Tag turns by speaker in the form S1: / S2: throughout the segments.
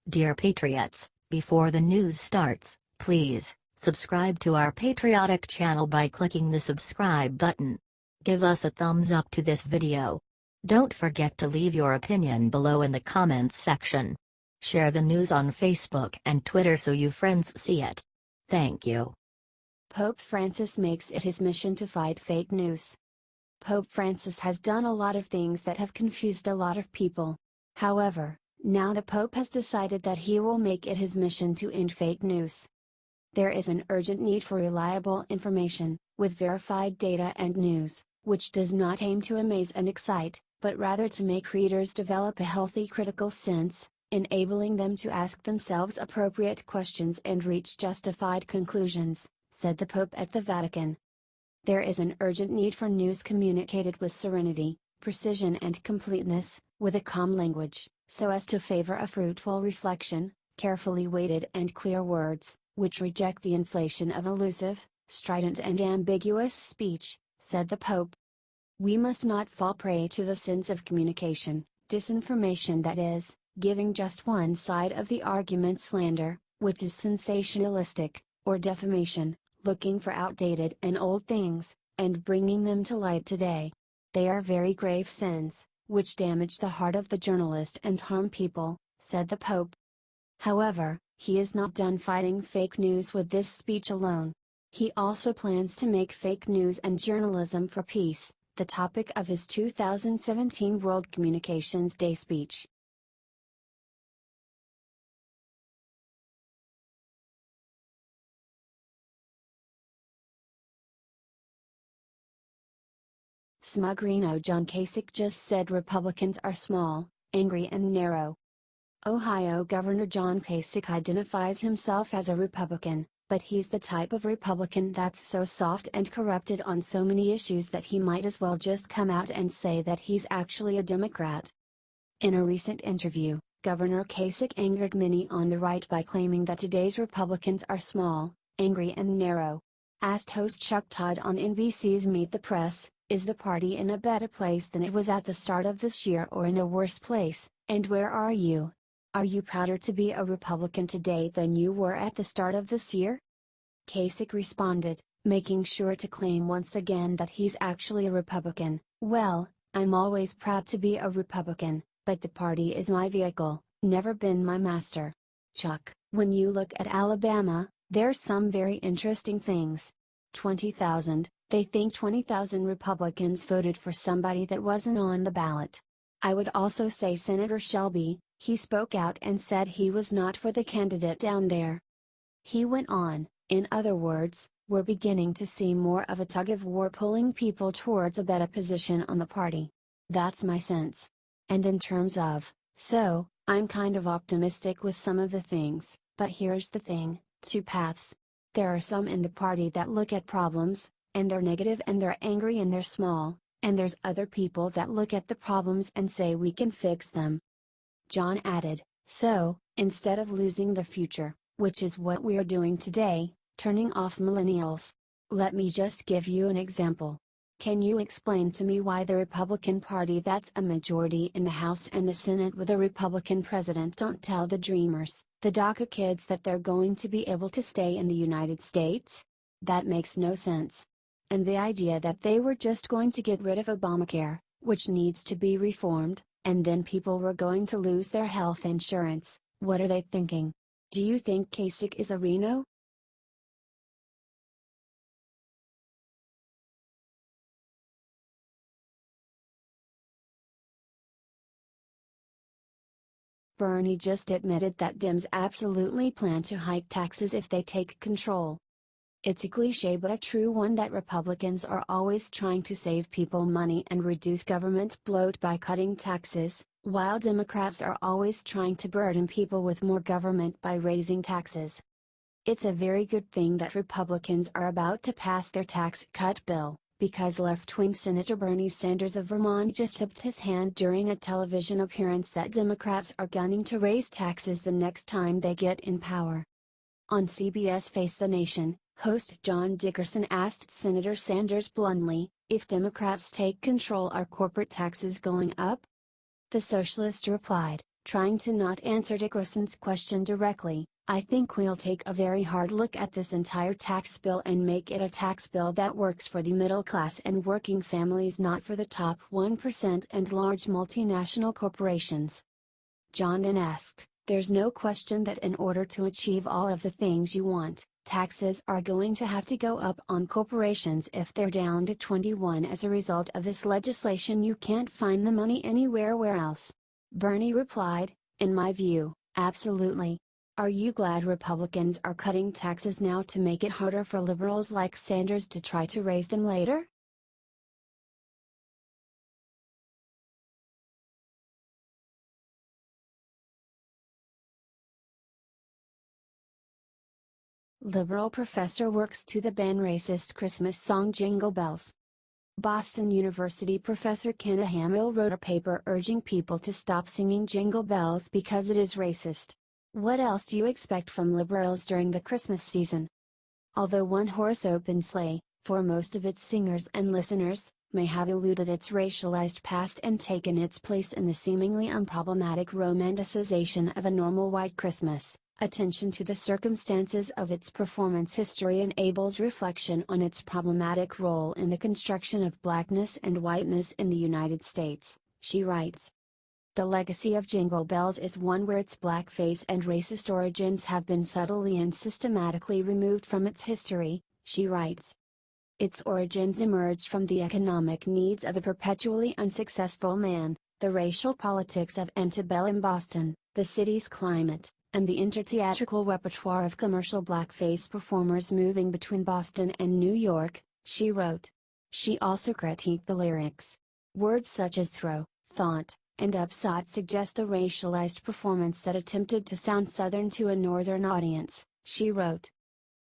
S1: Dear Patriots, before the news starts, please subscribe to our patriotic channel by clicking the subscribe button. Give us a thumbs up to this video. Don't forget to leave your opinion below in the comments section. Share the news on Facebook and Twitter so you friends see it. Thank you.
S2: Pope Francis makes it his mission to fight fake news. Pope Francis has done a lot of things that have confused a lot of people. However, now the Pope has decided that he will make it his mission to end fake news. There is an urgent need for reliable information, with verified data and news, which does not aim to amaze and excite, but rather to make readers develop a healthy critical sense, enabling them to ask themselves appropriate questions and reach justified conclusions, said the Pope at the Vatican. There is an urgent need for news communicated with serenity, precision and completeness, with a calm language, so as to favor a fruitful reflection, carefully weighted and clear words, which reject the inflation of allusive, strident and ambiguous speech, said the Pope. We must not fall prey to the sins of communication, disinformation, that is, giving just one side of the argument, slander, which is sensationalistic, or defamation, looking for outdated and old things, and bringing them to light today. They are very grave sins, which damage the heart of the journalist and harm people, said the Pope. However, he is not done fighting fake news with this speech alone. He also plans to make fake news and journalism for peace the topic of his 2017 World Communications Day speech. Smug-Reno John Kasich just said Republicans are small, angry and narrow. Ohio Governor John Kasich identifies himself as a Republican, but he's the type of Republican that's so soft and corrupted on so many issues that he might as well just come out and say that he's actually a Democrat. In a recent interview, Governor Kasich angered many on the right by claiming that today's Republicans are small, angry and narrow. Asked host Chuck Todd on NBC's Meet the Press, "Is the party in a better place than it was at the start of this year or in a worse place, and where are you? Are you prouder to be a Republican today than you were at the start of this year?" Kasich responded, making sure to claim once again that he's actually a Republican. "Well, I'm always proud to be a Republican, but the party is my vehicle, never been my master. Chuck, when you look at Alabama, there's some very interesting things. 20,000, they think 20,000 Republicans voted for somebody that wasn't on the ballot. I would also say Senator Shelby, he spoke out and said he was not for the candidate down there." He went on, "In other words, we're beginning to see more of a tug of war pulling people towards a better position on the party. That's my sense. And in terms of, so, I'm kind of optimistic with some of the things, but here's the thing, two paths. There are some in the party that look at problems, and they're negative and they're angry and they're small, and there's other people that look at the problems and say we can fix them." John added, "So, instead of losing the future, which is what we are doing today, turning off millennials. Let me just give you an example. Can you explain to me why the Republican Party that's a majority in the House and the Senate with a Republican president don't tell the Dreamers, the DACA kids, that they're going to be able to stay in the United States? That makes no sense. And the idea that they were just going to get rid of Obamacare, which needs to be reformed, and then people were going to lose their health insurance, what are they thinking? Do you think Kasich is a Reno?" Bernie just admitted that Dems absolutely plan to hike taxes if they take control. It's a cliché but a true one that Republicans are always trying to save people money and reduce government bloat by cutting taxes, while Democrats are always trying to burden people with more government by raising taxes. It's a very good thing that Republicans are about to pass their tax cut bill, because left-wing Senator Bernie Sanders of Vermont just tipped his hand during a television appearance that Democrats are gunning to raise taxes the next time they get in power. On CBS Face the Nation, host John Dickerson asked Senator Sanders bluntly, "If Democrats take control, are corporate taxes going up?" The socialist replied, Trying to not answer Dickerson's question directly, I think we'll take a very hard look at this entire tax bill and make it a tax bill that works for the middle class and working families, not for the top 1% and large multinational corporations. John then asked, "There's no question that in order to achieve all of the things you want, taxes are going to have to go up on corporations if they're down to 21 as a result of this legislation. You can't find the money anywhere else." Bernie replied, "In my view, absolutely. Are you glad Republicans are cutting taxes now to make it harder for liberals like Sanders to try to raise them later?" Liberal professor works to the ban racist Christmas song Jingle Bells. Boston University professor Kenna Hamill wrote a paper urging people to stop singing Jingle Bells because it is racist. What else do you expect from liberals during the Christmas season? Although one horse open sleigh, for most of its singers and listeners, may have eluded its racialized past and taken its place in the seemingly unproblematic romanticization of a normal white Christmas, attention to the circumstances of its performance history enables reflection on its problematic role in the construction of blackness and whiteness in the United States, she writes. The legacy of Jingle Bells is one where its blackface and racist origins have been subtly and systematically removed from its history, she writes. Its origins emerged from the economic needs of a perpetually unsuccessful man, the racial politics of antebellum Boston, the city's climate, and the intertheatrical repertoire of commercial blackface performers moving between Boston and New York, she wrote. She also critiqued the lyrics. Words such as throw, thought, and upsot suggest a racialized performance that attempted to sound Southern to a Northern audience, she wrote.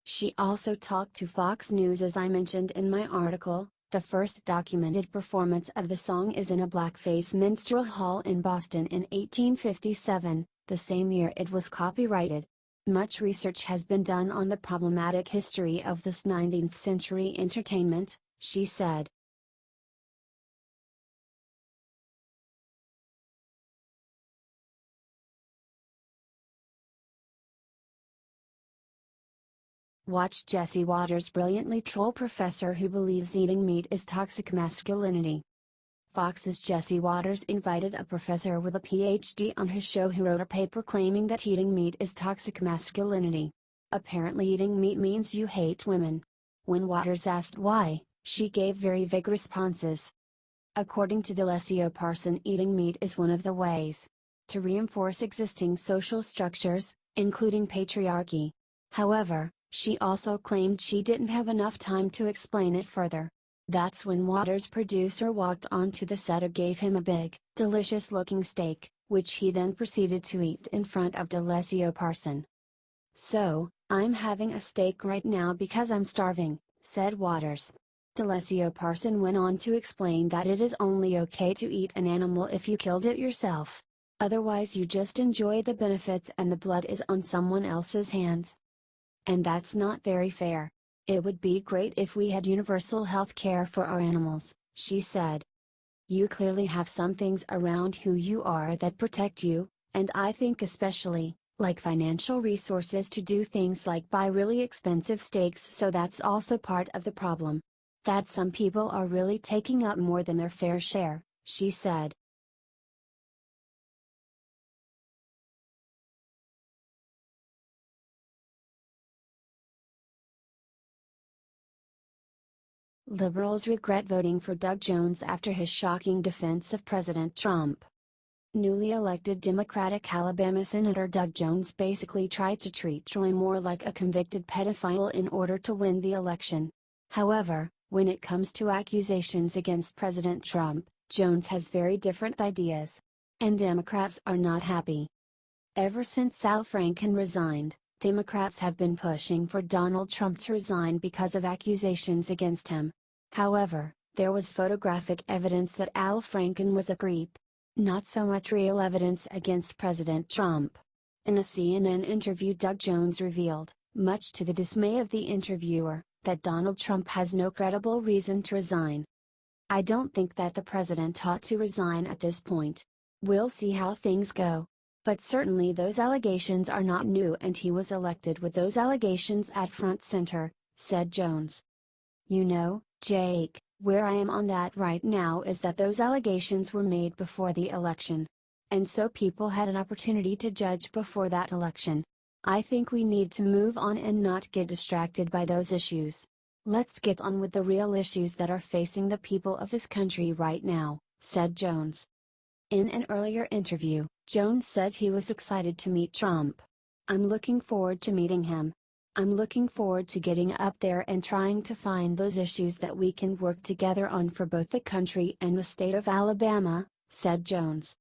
S2: She also talked to Fox News. As I mentioned in my article, the first documented performance of the song is in a blackface minstrel hall in Boston in 1857, the same year it was copyrighted. Much research has been done on the problematic history of this 19th century entertainment, she said. Watch Jesse Watters brilliantly troll professor who believes eating meat is toxic masculinity. Fox's Jesse Watters invited a professor with a PhD on his show who wrote a paper claiming that eating meat is toxic masculinity. Apparently eating meat means you hate women. When Watters asked why, she gave very vague responses. According to D'Alessio Parson, eating meat is one of the ways to reinforce existing social structures, including patriarchy. However, she also claimed she didn't have enough time to explain it further. That's when Watters' producer walked onto the set and gave him a big, delicious-looking steak, which he then proceeded to eat in front of D'Alessio Parson. "So, I'm having a steak right now because I'm starving," said Watters. D'Alessio Parson went on to explain that it is only okay to eat an animal if you killed it yourself. Otherwise you just enjoy the benefits and the blood is on someone else's hands. And that's not very fair. It would be great if we had universal health care for our animals, she said. You clearly have some things around who you are that protect you, and I think especially, like financial resources to do things like buy really expensive steaks, so that's also part of the problem. That some people are really taking up more than their fair share, she said. Liberals regret voting for Doug Jones after his shocking defense of President Trump. Newly elected Democratic Alabama Senator Doug Jones basically tried to treat Troy Moore like a convicted pedophile in order to win the election. However, when it comes to accusations against President Trump, Jones has very different ideas. And Democrats are not happy. Ever since Al Franken resigned, Democrats have been pushing for Donald Trump to resign because of accusations against him. However, there was photographic evidence that Al Franken was a creep. Not so much real evidence against President Trump. In a CNN interview, Doug Jones revealed, much to the dismay of the interviewer, that Donald Trump has no credible reason to resign. "I don't think that the president ought to resign at this point. We'll see how things go. But certainly those allegations are not new, and he was elected with those allegations at front center, said Jones. You know, Jake, where I am on that right now is that those allegations were made before the election. And so people had an opportunity to judge before that election. I think we need to move on and not get distracted by those issues. Let's get on with the real issues that are facing the people of this country right now, said Jones. In an earlier interview, Jones said he was excited to meet Trump. I'm looking forward to meeting him. I'm looking forward to getting up there and trying to find those issues that we can work together on for both the country and the state of Alabama, said Jones.